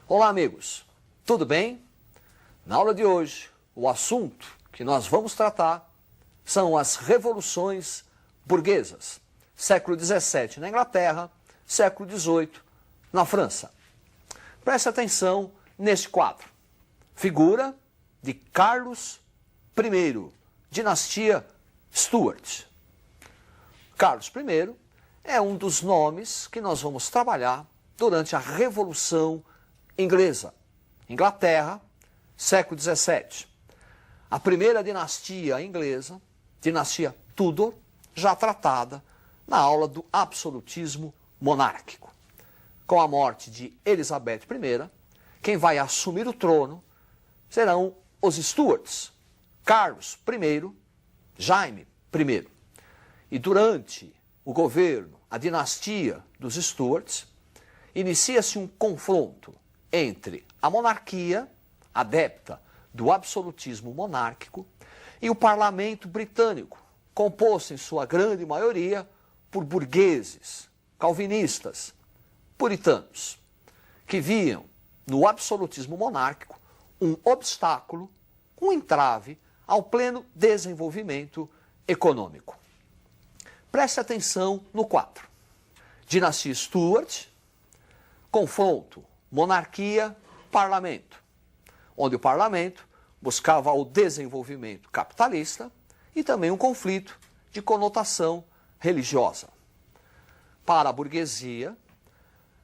Olá, amigos. Tudo bem? Na aula de hoje, o assunto que nós vamos tratar são as revoluções burguesas. Século XVII na Inglaterra, século XVIII na França. Preste atenção neste quadro. Figura de Carlos I, dinastia Stuart. Carlos I é um dos nomes que nós vamos trabalhar durante a Revolução Inglesa. Inglaterra, século XVII. A primeira dinastia inglesa, dinastia Tudor, já tratada na aula do absolutismo monárquico. Com a morte de Elizabeth I, quem vai assumir o trono serão os Stuarts, Carlos I, Jaime I. E durante o governo, a dinastia dos Stuarts, inicia-se um confronto entre a monarquia, adepta do absolutismo monárquico, e o parlamento britânico, composto em sua grande maioria por burgueses, calvinistas, puritanos, que viam no absolutismo monárquico um obstáculo, um entrave ao pleno desenvolvimento econômico. Preste atenção no quadro. Dinastia Stuart, confronto monarquia-parlamento, onde o parlamento buscava o desenvolvimento capitalista e também um conflito de conotação religiosa. Para a burguesia,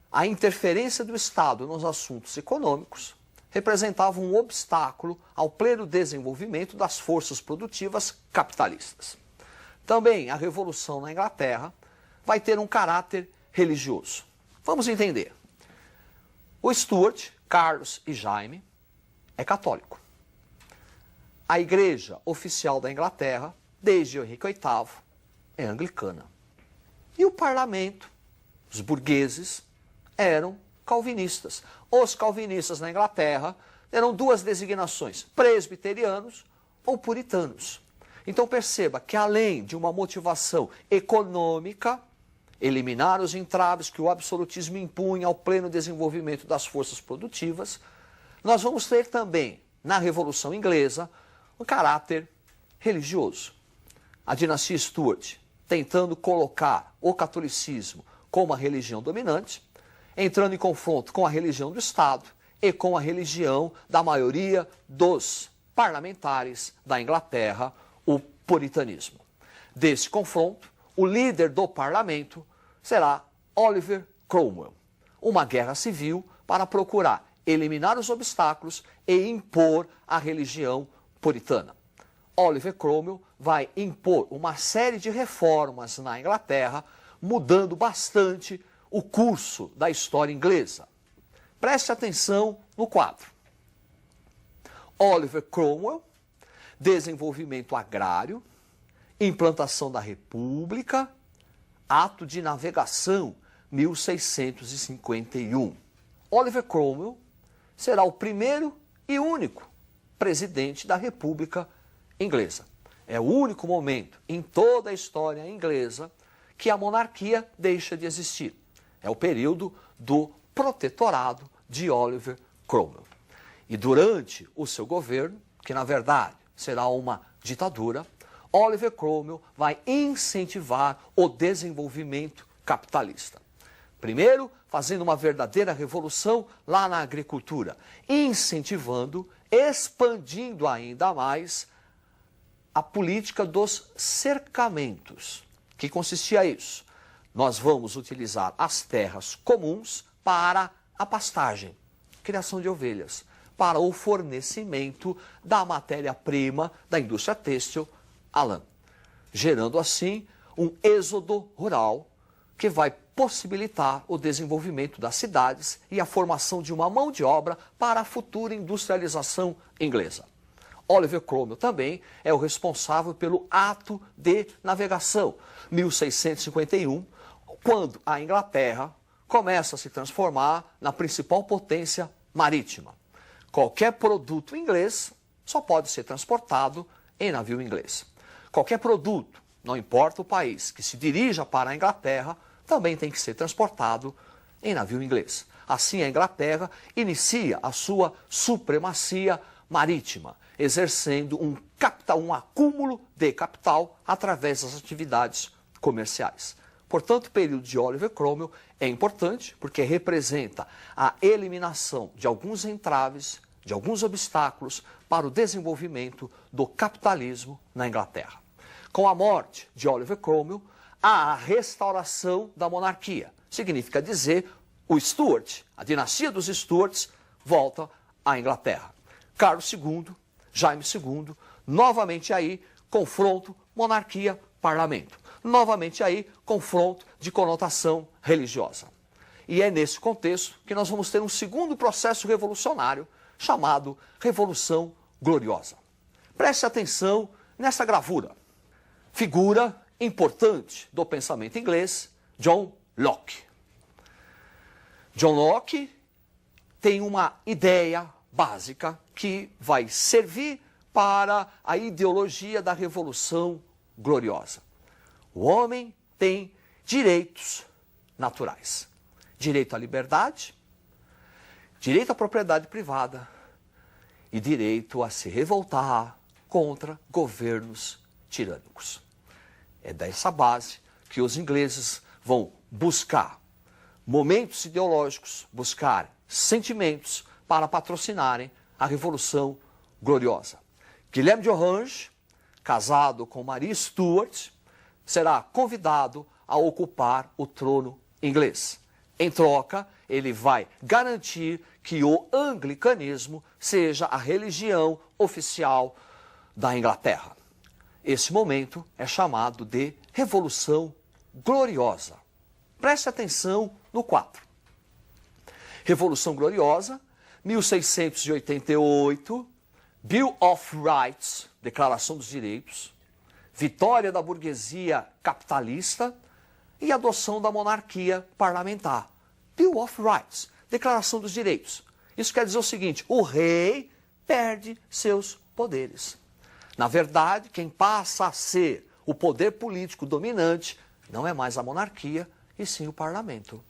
a interferência do Estado nos assuntos econômicos representava um obstáculo ao pleno desenvolvimento das forças produtivas capitalistas. Também a Revolução na Inglaterra vai ter um caráter religioso. Vamos entender. O Stuart, Carlos e Jaime, é católico. A igreja oficial da Inglaterra, desde Henrique VIII, é anglicana. E o parlamento, os burgueses, eram calvinistas. Os calvinistas na Inglaterra eram duas designações, presbiterianos ou puritanos. Então perceba que além de uma motivação econômica, eliminar os entraves que o absolutismo impunha ao pleno desenvolvimento das forças produtivas, nós vamos ter também, na Revolução Inglesa, um caráter religioso. A dinastia Stuart tentando colocar o catolicismo como a religião dominante, entrando em confronto com a religião do Estado e com a religião da maioria dos parlamentares da Inglaterra, o puritanismo. Desse confronto, o líder do parlamento será Oliver Cromwell. Uma guerra civil para procurar eliminar os obstáculos e impor a religião puritana. Oliver Cromwell vai impor uma série de reformas na Inglaterra, mudando bastante o curso da história inglesa. Preste atenção no quadro. Oliver Cromwell, desenvolvimento agrário, implantação da República, ato de navegação, 1651. Oliver Cromwell será o primeiro e único presidente da República Inglesa. É o único momento em toda a história inglesa que a monarquia deixa de existir. É o período do protetorado de Oliver Cromwell. E durante o seu governo, que na verdade será uma ditadura, Oliver Cromwell vai incentivar o desenvolvimento capitalista. Primeiro, fazendo uma verdadeira revolução lá na agricultura, incentivando, expandindo ainda mais a política dos cercamentos. Que consistia isso? Nós vamos utilizar as terras comuns para a pastagem, criação de ovelhas, para o fornecimento da matéria-prima da indústria têxtil, a lã, gerando assim um êxodo rural que vai possibilitar o desenvolvimento das cidades e a formação de uma mão de obra para a futura industrialização inglesa. Oliver Cromwell também é o responsável pelo ato de navegação, 1651, quando a Inglaterra começa a se transformar na principal potência marítima. Qualquer produto inglês só pode ser transportado em navio inglês. Qualquer produto, não importa o país, que se dirija para a Inglaterra, também tem que ser transportado em navio inglês. Assim, a Inglaterra inicia a sua supremacia marítima, exercendo um acúmulo de capital através das atividades comerciais. Portanto, o período de Oliver Cromwell é importante porque representa a eliminação de alguns entraves, de alguns obstáculos para o desenvolvimento do capitalismo na Inglaterra. Com a morte de Oliver Cromwell, há a restauração da monarquia. Significa dizer, o Stuart, a dinastia dos Stuarts, volta à Inglaterra. Carlos II, Jaime II, novamente aí, confronto, monarquia, parlamento. Novamente aí, confronto de conotação religiosa. E é nesse contexto que nós vamos ter um segundo processo revolucionário, chamado Revolução Gloriosa. Preste atenção nessa gravura. Figura importante do pensamento inglês, John Locke. John Locke tem uma ideia básica que vai servir para a ideologia da Revolução Gloriosa. O homem tem direitos naturais. Direito à liberdade, direito à propriedade privada e direito a se revoltar contra governos tirânicos. É dessa base que os ingleses vão buscar momentos ideológicos, buscar sentimentos para patrocinarem a Revolução Gloriosa. Guilherme de Orange, casado com Maria Stuart, será convidado a ocupar o trono inglês. Em troca, ele vai garantir que o anglicanismo seja a religião oficial da Inglaterra. Esse momento é chamado de Revolução Gloriosa. Preste atenção no quadro. Revolução Gloriosa, 1688, Bill of Rights, Declaração dos Direitos, vitória da burguesia capitalista e adoção da monarquia parlamentar. Bill of Rights, Declaração dos Direitos. Isso quer dizer o seguinte, o rei perde seus poderes. Na verdade, quem passa a ser o poder político dominante não é mais a monarquia, e sim o parlamento.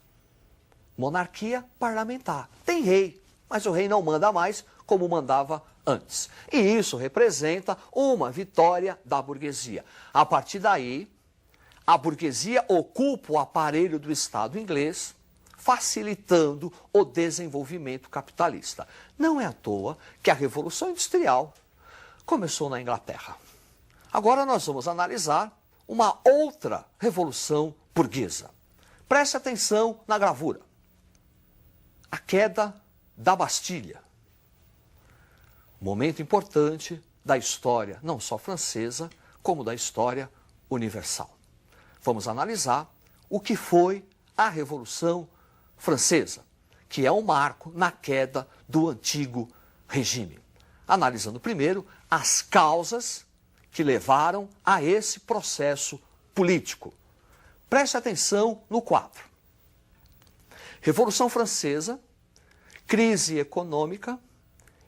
Monarquia parlamentar. Tem rei, mas o rei não manda mais como mandava antes. E isso representa uma vitória da burguesia. A partir daí, a burguesia ocupa o aparelho do Estado inglês, facilitando o desenvolvimento capitalista. Não é à toa que a Revolução Industrial começou na Inglaterra. Agora nós vamos analisar uma outra revolução burguesa. Preste atenção na gravura. A queda da Bastilha. Momento importante da história, não só francesa, como da história universal. Vamos analisar o que foi a Revolução Francesa, que é um marco na queda do antigo regime. Analisando primeiro as causas que levaram a esse processo político. Preste atenção no quadro. Revolução Francesa, crise econômica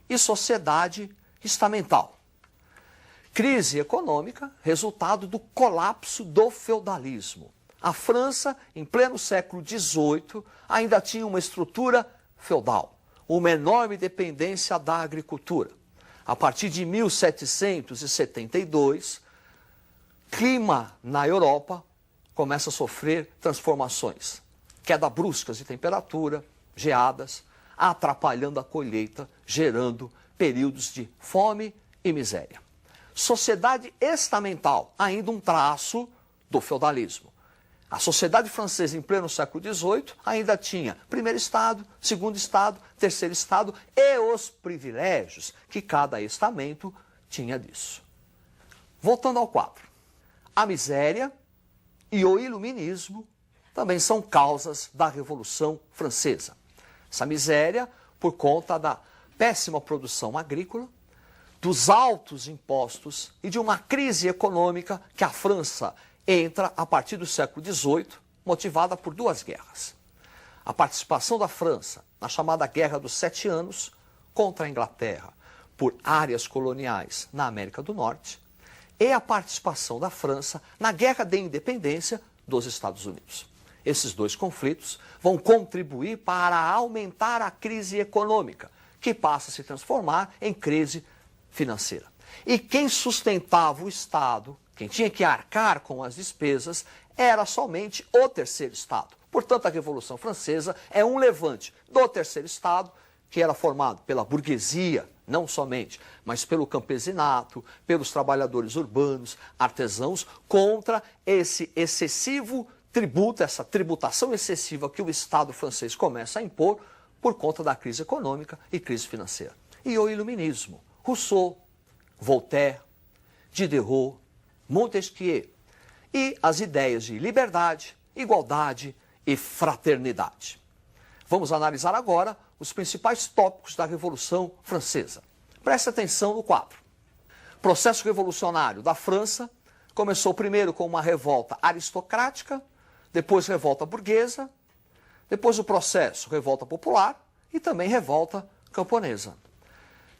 e sociedade estamental. Crise econômica, resultado do colapso do feudalismo. A França, em pleno século XVIII, ainda tinha uma estrutura feudal, uma enorme dependência da agricultura. A partir de 1772, clima na Europa começa a sofrer transformações. Queda bruscas de temperatura, geadas, atrapalhando a colheita, gerando períodos de fome e miséria. Sociedade estamental, ainda um traço do feudalismo. A sociedade francesa em pleno século XVIII ainda tinha primeiro estado, segundo estado, terceiro estado e os privilégios que cada estamento tinha disso. Voltando ao quadro. A miséria e o iluminismo também são causas da Revolução Francesa. Essa miséria por conta da péssima produção agrícola, dos altos impostos e de uma crise econômica que a França entra a partir do século XVIII, motivada por duas guerras. A participação da França na chamada Guerra dos 7 Anos contra a Inglaterra por áreas coloniais na América do Norte e a participação da França na Guerra de Independência dos Estados Unidos. Esses dois conflitos vão contribuir para aumentar a crise econômica, que passa a se transformar em crise financeira. E quem sustentava o Estado, quem tinha que arcar com as despesas, era somente o terceiro Estado. Portanto, a Revolução Francesa é um levante do terceiro Estado, que era formado pela burguesia, não somente, mas pelo campesinato, pelos trabalhadores urbanos, artesãos, contra esse excessivo tributo, essa tributação excessiva que o Estado francês começa a impor por conta da crise econômica e crise financeira. E o Iluminismo, Rousseau, Voltaire, Diderot, Montesquieu, e as ideias de liberdade, igualdade e fraternidade. Vamos analisar agora os principais tópicos da Revolução Francesa. Preste atenção no quadro. O processo revolucionário da França começou primeiro com uma revolta aristocrática, depois revolta burguesa, depois o processo revolta popular e também revolta camponesa.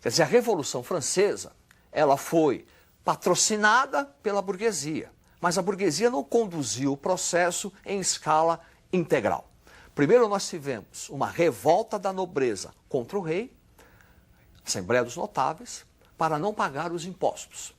Quer dizer, a Revolução Francesa, ela foi patrocinada pela burguesia, mas a burguesia não conduziu o processo em escala integral. Primeiro nós tivemos uma revolta da nobreza contra o rei, Assembleia dos Notáveis, para não pagar os impostos.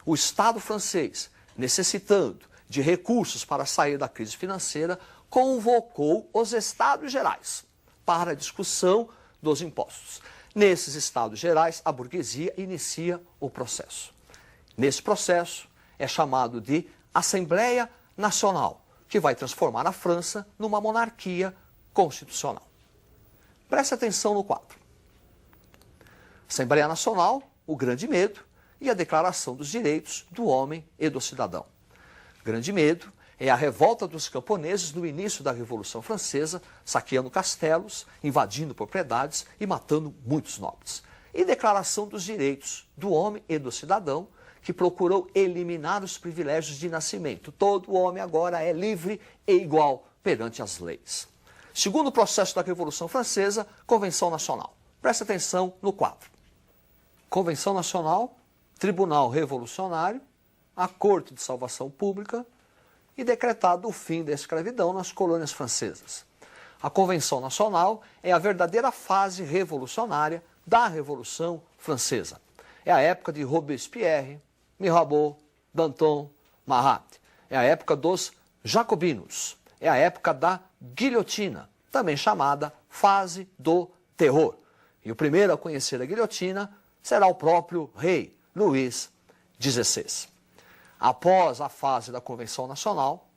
O Estado francês, necessitando de recursos para sair da crise financeira, convocou os Estados Gerais para a discussão dos impostos. Nesses Estados Gerais, a burguesia inicia o processo. Nesse processo é chamado de Assembleia Nacional, que vai transformar a França numa monarquia constitucional. Preste atenção no quadro. Assembleia Nacional, o grande medo e a Declaração dos Direitos do Homem e do Cidadão. Grande medo é a revolta dos camponeses no início da Revolução Francesa, saqueando castelos, invadindo propriedades e matando muitos nobres. E Declaração dos Direitos do Homem e do Cidadão, que procurou eliminar os privilégios de nascimento. Todo homem agora é livre e igual perante as leis. Segundo o processo da Revolução Francesa, Convenção Nacional. Preste atenção no quadro. Convenção Nacional, Tribunal Revolucionário, a Corte de Salvação Pública e decretado o fim da escravidão nas colônias francesas. A Convenção Nacional é a verdadeira fase revolucionária da Revolução Francesa. É a época de Robespierre, Mirabeau, Danton, Marat. É a época dos jacobinos. É a época da guilhotina, também chamada fase do terror. E o primeiro a conhecer a guilhotina será o próprio rei Luís XVI. Após a fase da Convenção Nacional,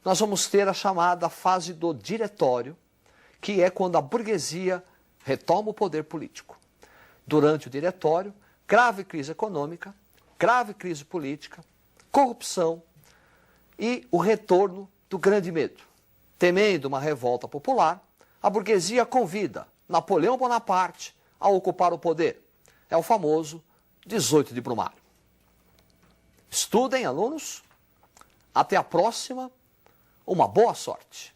nós vamos ter a chamada fase do diretório, que é quando a burguesia retoma o poder político. Durante o diretório, grave crise econômica, grave crise política, corrupção e o retorno do grande medo. Temendo uma revolta popular, a burguesia convida Napoleão Bonaparte a ocupar o poder. É o famoso 18 de Brumário. Estudem, alunos. Até a próxima. Uma boa sorte.